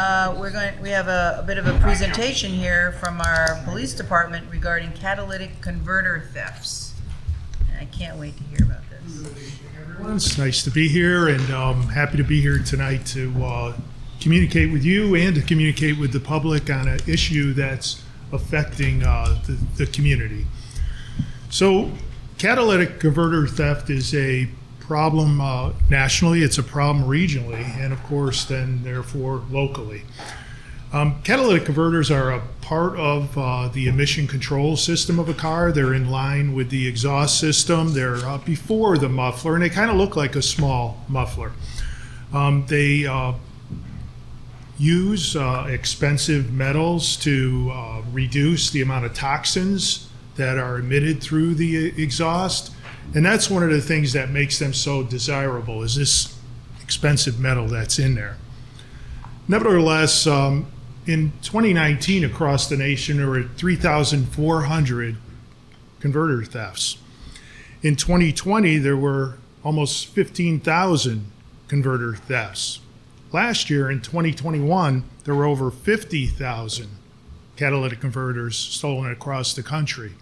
We have a bit of a presentation here from our police department regarding catalytic converter thefts. And I can't wait to hear about this. Everyone, it's nice to be here, and happy to be here tonight to communicate with you and to communicate with the public on an issue that's affecting the community. So, catalytic converter theft is a problem nationally, it's a problem regionally, and of course then therefore locally. Catalytic converters are a part of the emission control system of a car. They're in line with the exhaust system. They're before the muffler, and they kind of look like a small muffler. They use expensive metals to reduce the amount of toxins that are emitted through the exhaust. And that's one of the things that makes them so desirable, is this expensive metal that's in there. Nevertheless, in 2019 across the nation, there were 3,400 converter thefts. In 2020, there were almost 15,000 converter thefts. Last year, in 2021, there were over 50,000 catalytic converters stolen across the country.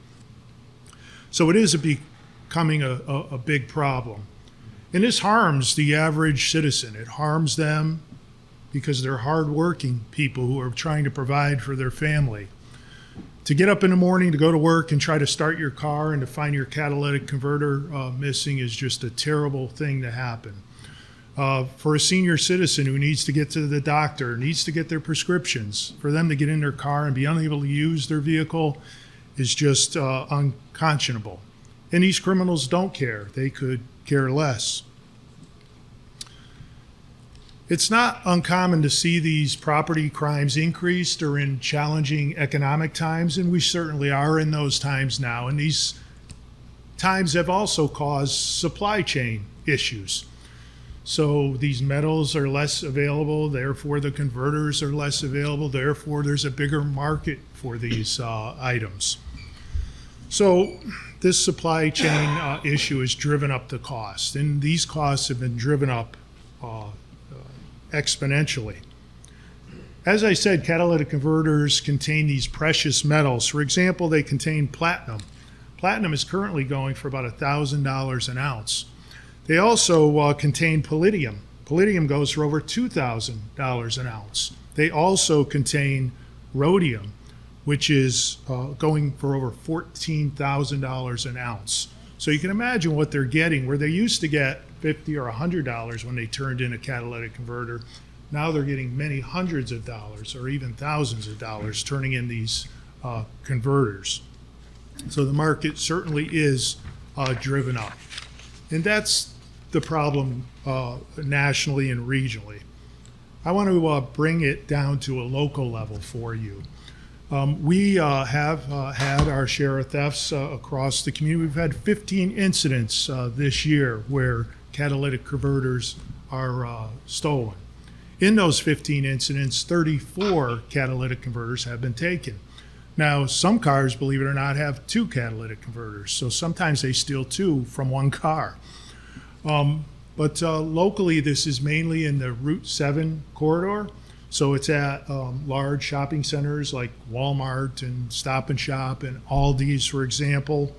So it is becoming a big problem. And this harms the average citizen. It harms them because they're hardworking people who are trying to provide for their family. To get up in the morning to go to work and try to start your car and to find your catalytic converter missing is just a terrible thing to happen. For a senior citizen who needs to get to the doctor, needs to get their prescriptions, for them to get in their car and be unable to use their vehicle is just unconscionable. And these criminals don't care. They could care less. It's not uncommon to see these property crimes increase during challenging economic times, and we certainly are in those times now. And these times have also caused supply chain issues. So these metals are less available, therefore the converters are less available, therefore there's a bigger market for these items. So this supply chain issue has driven up the cost, and these costs have been driven up exponentially. As I said, catalytic converters contain these precious metals. For example, they contain platinum. Platinum is currently going for about $1,000 an ounce. They also contain palladium. Palladium goes for over $2,000 an ounce. They also contain rhodium, which is going for over $14,000 an ounce. So you can imagine what they're getting, where they used to get $50 or $100 when they turned in a catalytic converter. Now they're getting many hundreds of dollars or even thousands of dollars turning in these converters. So the market certainly is driven up. And that's the problem nationally and regionally. I want to bring it down to a local level for you. We have had our share of thefts across the community. We've had 15 incidents this year where catalytic converters are stolen. In those 15 incidents, 34 catalytic converters have been taken. Now, some cars, believe it or not, have 2 catalytic converters, so sometimes they steal 2 from one car. But locally, this is mainly in the Route 7 corridor. So it's at large shopping centers like Walmart and Stop and Shop and Aldi's, for example.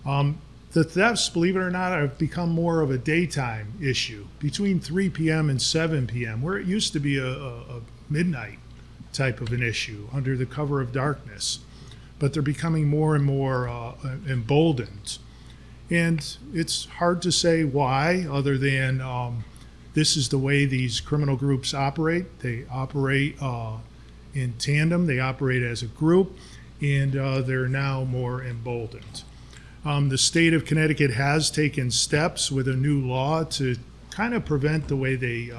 The thefts, believe it or not, have become more of a daytime issue, between 3 p.m. and 7 p.m., where it used to be a midnight type of an issue under the cover of darkness. But they're becoming more and more emboldened. And it's hard to say why, other than this is the way these criminal groups operate. They operate in tandem, they operate as a group, and they're now more emboldened. The state of Connecticut has taken steps with a new law to kind of prevent the way they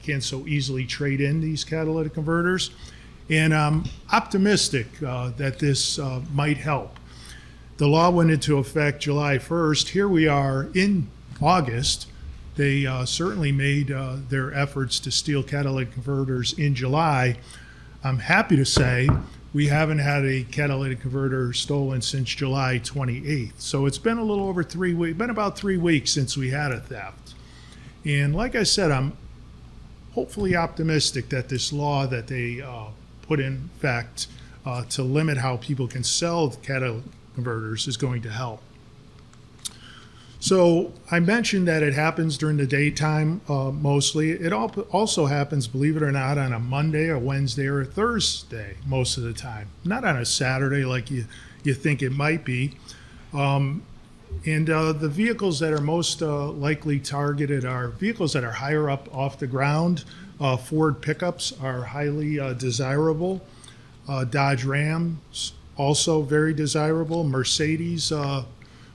can so easily trade in these catalytic converters. And I'm optimistic that this might help. The law went into effect July 1st. Here we are in August. They certainly made their efforts to steal catalytic converters in July. I'm happy to say we haven't had a catalytic converter stolen since July 28th. So it's been a little over 3 weeks, been about 3 weeks since we had a theft. And like I said, I'm hopefully optimistic that this law that they put in effect to limit how people can sell catalytic converters is going to help. So I mentioned that it happens during the daytime mostly. It also happens, believe it or not, on a Monday, a Wednesday, or a Thursday most of the time. Not on a Saturday like you think it might be. The vehicles that are most likely targeted are vehicles that are higher up off the ground. Ford pickups are highly desirable. Dodge Rams also very desirable. Mercedes,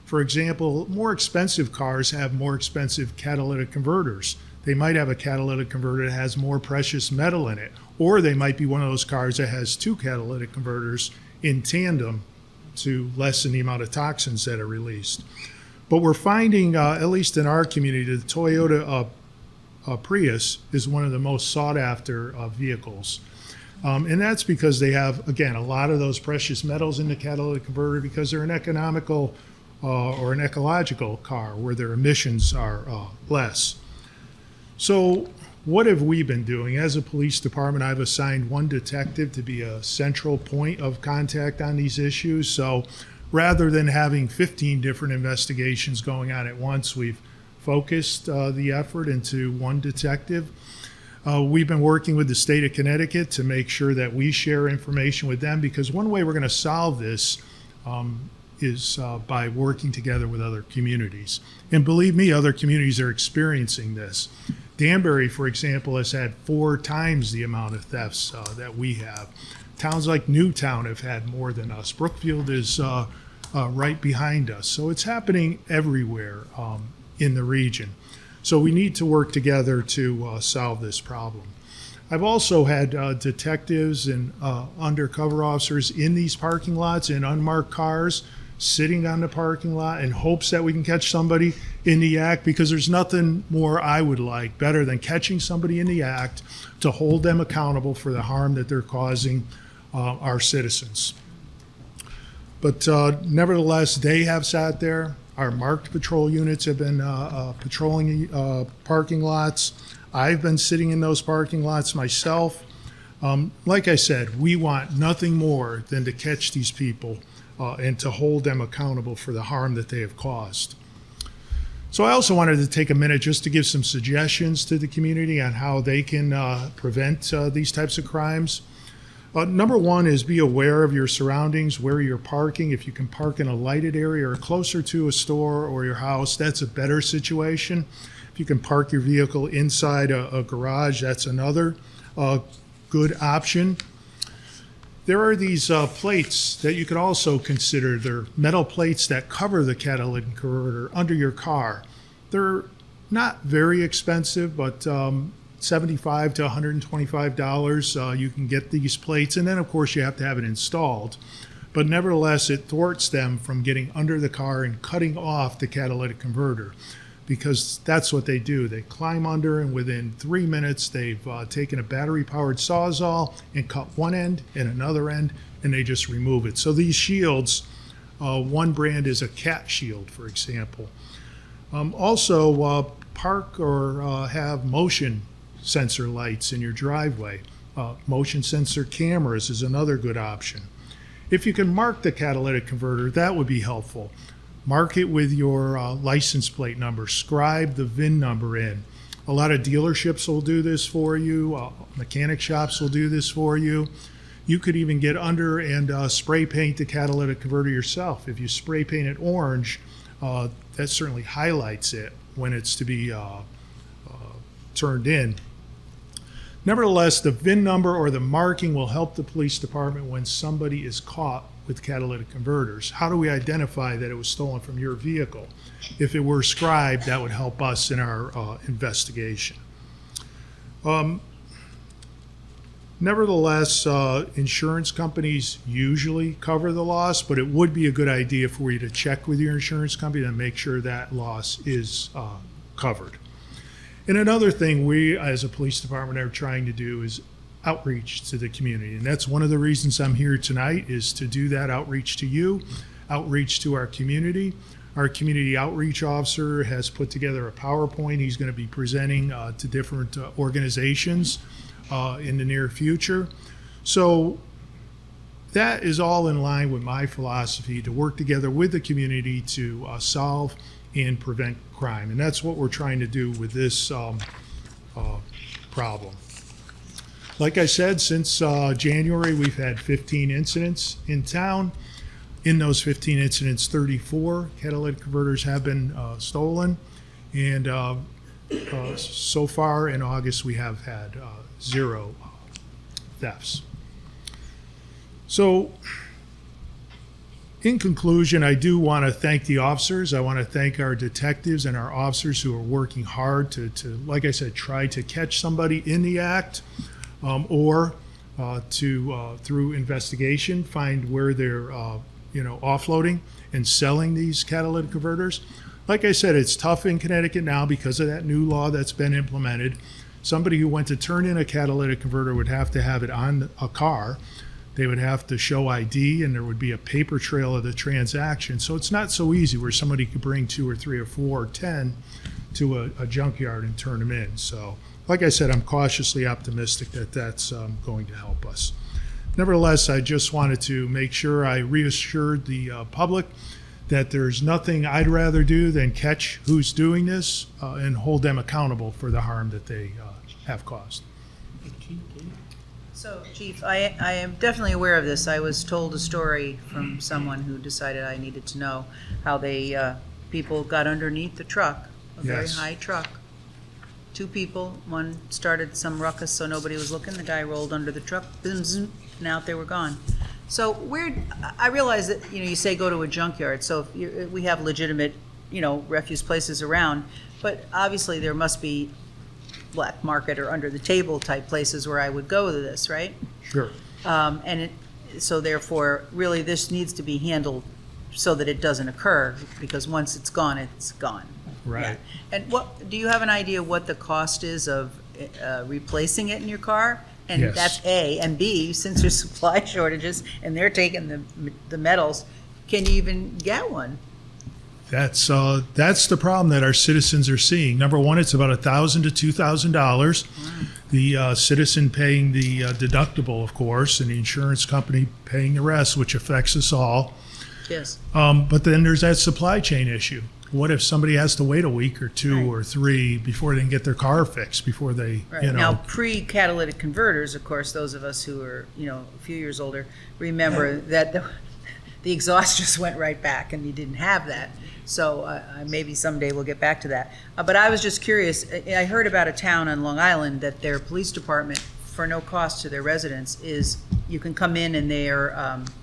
for example, more expensive cars have more expensive catalytic converters. They might have a catalytic converter that has more precious metal in it, or they might be one of those cars that has two catalytic converters in tandem to lessen the amount of toxins that are released. But we're finding, at least in our community, the Toyota Prius is one of the most sought after vehicles. And that's because they have, again, a lot of those precious metals in the catalytic converter because they're an economical or an ecological car where their emissions are less. So what have we been doing? As a police department, I've assigned one detective to be a central point of contact on these issues. So rather than having 15 different investigations going on at once, we've focused the effort into one detective. We've been working with the state of Connecticut to make sure that we share information with them, because one way we're going to solve this is by working together with other communities. And believe me, other communities are experiencing this. Danbury, for example, has had 4 times the amount of thefts that we have. Towns like Newtown have had more than us. Brookfield is right behind us. So it's happening everywhere in the region. So we need to work together to solve this problem. I've also had detectives and undercover officers in these parking lots in unmarked cars, sitting on the parking lot in hopes that we can catch somebody in the act, because there's nothing more I would like better than catching somebody in the act to hold them accountable for the harm that they're causing our citizens. But nevertheless, they have sat there. Our marked patrol units have been patrolling parking lots. I've been sitting in those parking lots myself. Like I said, we want nothing more than to catch these people and to hold them accountable for the harm that they have caused. So I also wanted to take a minute just to give some suggestions to the community on how they can prevent these types of crimes. Number one is be aware of your surroundings, where you're parking. If you can park in a lighted area or closer to a store or your house, that's a better situation. If you can park your vehicle inside a garage, that's another good option. There are these plates that you could also consider. They're metal plates that cover the catalytic converter under your car. They're not very expensive, but $75 to $125 you can get these plates, and then of course you have to have it installed. But nevertheless, it thwarts them from getting under the car and cutting off the catalytic converter, because that's what they do. They climb under, and within 3 minutes they've taken a battery-powered Sawzall and cut one end and another end, and they just remove it. So these shields, one brand is a cat shield, for example. Also, park or have motion sensor lights in your driveway. Motion sensor cameras is another good option. If you can mark the catalytic converter, that would be helpful. Mark it with your license plate number. Scribe the VIN number in. A lot of dealerships will do this for you. Mechanic shops will do this for you. You could even get under and spray paint the catalytic converter yourself. If you spray paint it orange, that certainly highlights it when it's to be turned in. Nevertheless, the VIN number or the marking will help the police department when somebody is caught with catalytic converters. How do we identify that it was stolen from your vehicle? If it were scribed, that would help us in our investigation. Nevertheless, insurance companies usually cover the loss, but it would be a good idea for you to check with your insurance company to make sure that loss is covered. And another thing we as a police department are trying to do is outreach to the community. And that's one of the reasons I'm here tonight, is to do that outreach to you, outreach to our community. Our community outreach officer has put together a PowerPoint he's going to be presenting to different organizations in the near future. So that is all in line with my philosophy to work together with the community to solve and prevent crime. And that's what we're trying to do with this problem. Like I said, since January, we've had 15 incidents in town. In those 15 incidents, 34 catalytic converters have been stolen. And so far in August, we have had 0 thefts. So, in conclusion, I do want to thank the officers. I want to thank our detectives and our officers who are working hard to like I said, try to catch somebody in the act, or through investigation, find where they're offloading and selling these catalytic converters. Like I said, it's tough in Connecticut now because of that new law that's been implemented. Somebody who went to turn in a catalytic converter would have to have it on a car. They would have to show ID, and there would be a paper trail of the transaction. So it's not so easy where somebody could bring 2 or 3 or 4 or 10 to a junkyard and turn them in. So like I said, I'm cautiously optimistic that that's going to help us. Nevertheless, I just wanted to make sure I reassured the public that there's nothing I'd rather do than catch who's doing this and hold them accountable for the harm that they have caused. So, Chief, I am definitely aware of this. I was told a story from someone who decided I needed to know how people got underneath the truck, a very Yes. high truck. 2 people, one started some ruckus so nobody was looking, the guy rolled under the truck, boom, zoom, and out they were gone. So I realize that, you say go to a junkyard, so if we have legitimate, refuse places around, but obviously there must be black market or under the table type places where I would go to this, right? Sure. So therefore, really this needs to be handled so that it doesn't occur, because once it's gone, it's gone. Right. Yeah. And do you have an idea what the cost is of replacing it in your car? And Yes. that's A. And B, since there's supply shortages and they're taking the metals, can you even get one? That's the problem that our citizens are seeing. Number one, it's about $1,000 to $2,000. The citizen paying the deductible, of course, and the insurance company paying the rest, which affects us all. Yes. But then there's that supply chain issue. What if somebody has to wait a week or 2 Right. or 3 before they can get their car fixed, before they, Right. Now, pre-catalytic converters, of course, those of us who are, a few years older, remember that the exhaust just went right back and you didn't have that. So maybe someday we'll get back to that. But I was just curious. I heard about a town on Long Island that their police department, for no cost to their residents, is you can come in and they're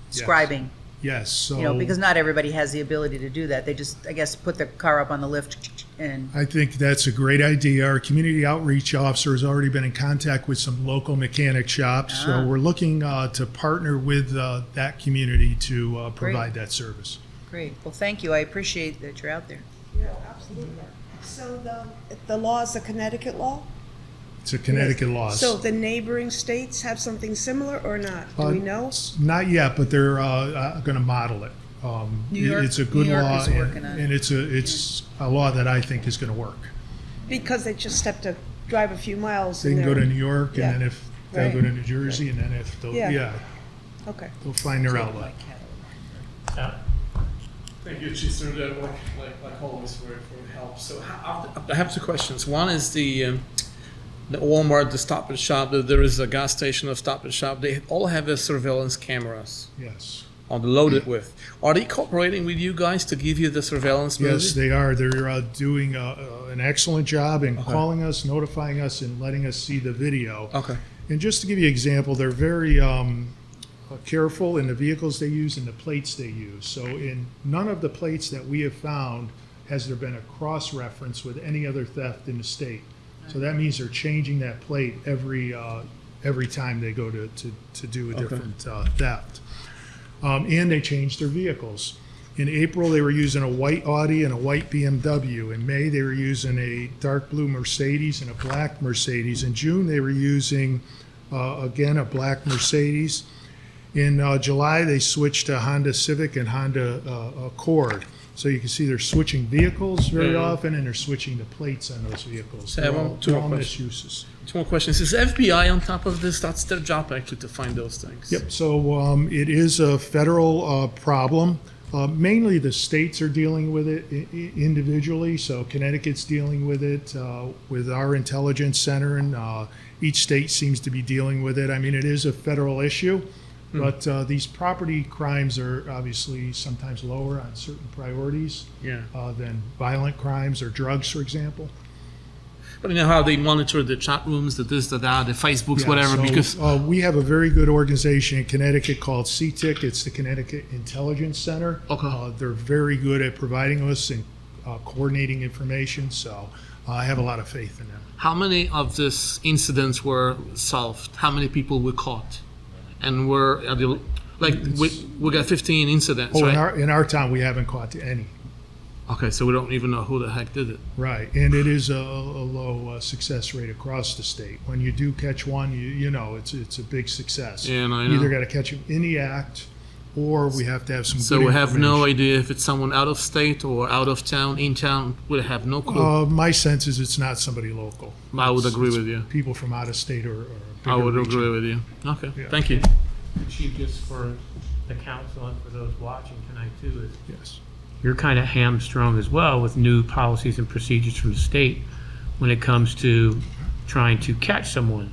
scribing. Yes. So Because not everybody has the ability to do that. They just, I guess, put their car up on the lift and. I think that's a great idea. Our community outreach officer has already been in contact with some local mechanic shops. So we're looking to partner with that community to provide that service. Great. Well, thank you. I appreciate that you're out there. Yeah, absolutely. So the law is a Connecticut law? It's a Connecticut law. So the neighboring states have something similar or not? Do we know? Not yet, but they're going to model it. New York- it's a good New York law, is working on it. and it's a law that I think is going to work. Because they just have to drive a few miles. They and can go to they're- New York, Yeah. and then if they'll go Right. to New Jersey, and then if they'll, Yeah. Okay. they'll find their outlet. Thank you, Chief Cerruto, like always, for help. So I have 2 questions. One is the Walmart, the Stop and Shop. There is a gas station of Stop and Shop. They all have their surveillance cameras Yes. loaded with. Are they cooperating with you guys to give you the surveillance? Yes, they are. They're doing an excellent job in calling us, notifying us, and letting us see the video. Okay. And just to give you an example, they're very careful in the vehicles they use and the plates they use. So in none of the plates that we have found has there been a cross-reference with any other theft in the state. So that means they're changing that plate every time they go to do a different theft. And they changed their vehicles. In April, they were using a white Audi and a white BMW. In May, they were using a dark blue Mercedes and a black Mercedes. In June, they were using, again, a black Mercedes. In July, they switched to Honda Civic and Honda Accord. So you can see they're switching vehicles very Mhm. often, and they're switching the plates on those vehicles. So I They're want all- two they're more all questions. misuses. Two more questions. Is FBI on top of this? That's their job actually to find those things. Yep, so it is a federal problem. Mainly the states are dealing with it individually, so Connecticut's dealing with it with our intelligence center, and each state seems to be dealing with it. I mean, it is a federal issue, but these property crimes are obviously sometimes lower on certain priorities Yeah. than violent crimes or drugs, for example. But you know how they monitor the chat rooms, the this, the that, the Facebooks, Yeah, whatever, so, because we have a very good organization in Connecticut called CTIC. It's the Connecticut Intelligence Center. Okay. They're very good at providing us and coordinating information, so I have a lot of faith in them. how many of these incidents were solved? How many people were caught? And we got 15 incidents, Oh, right? in our town, we haven't caught any. Okay, so we don't even know who the heck did it. Right, and it is a low success rate across the state. When you do catch one, you know it's a big success. Yeah, I You know. either got to catch them in the act, or we have to have some. So good we have no information. idea if it's someone out of state or out of town, in town. We have no clue. My sense is it's not somebody local. I would It's- agree it's with you. People from out of state or I bigger would region. agree with you. Okay, Yeah. thank you. Chief, just for the council and for those watching tonight too, is Yes. you're kind of hamstrung as well with new policies and procedures from the state when it comes to trying to catch someone.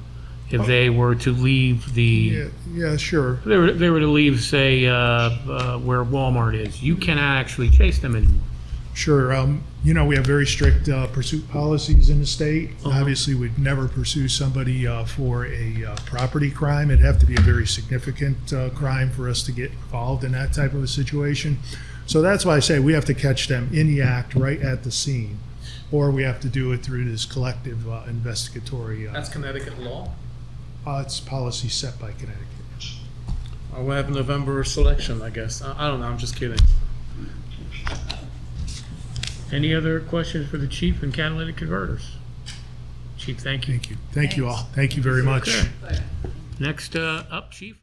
If they were to leave Yeah, yeah, sure. they were to leave, say, where Walmart is, you cannot actually chase them anymore. Sure. You know, we have very strict pursuit policies in the state. Uh-huh. Obviously, we'd never pursue somebody for a property crime. It'd have to be a very significant crime for us to get involved in that type of a situation. So that's why I say we have to catch them in the act right at the scene, or we have to do it through this collective investigatory. Connecticut law. It's policy set by Connecticut. We'll have November selection, I guess. I don't know. I'm just kidding. Any other questions for the chief and catalytic converters? Chief, thank you. Thank you. Thank you all. Thank you very much. Okay. Next up, chief.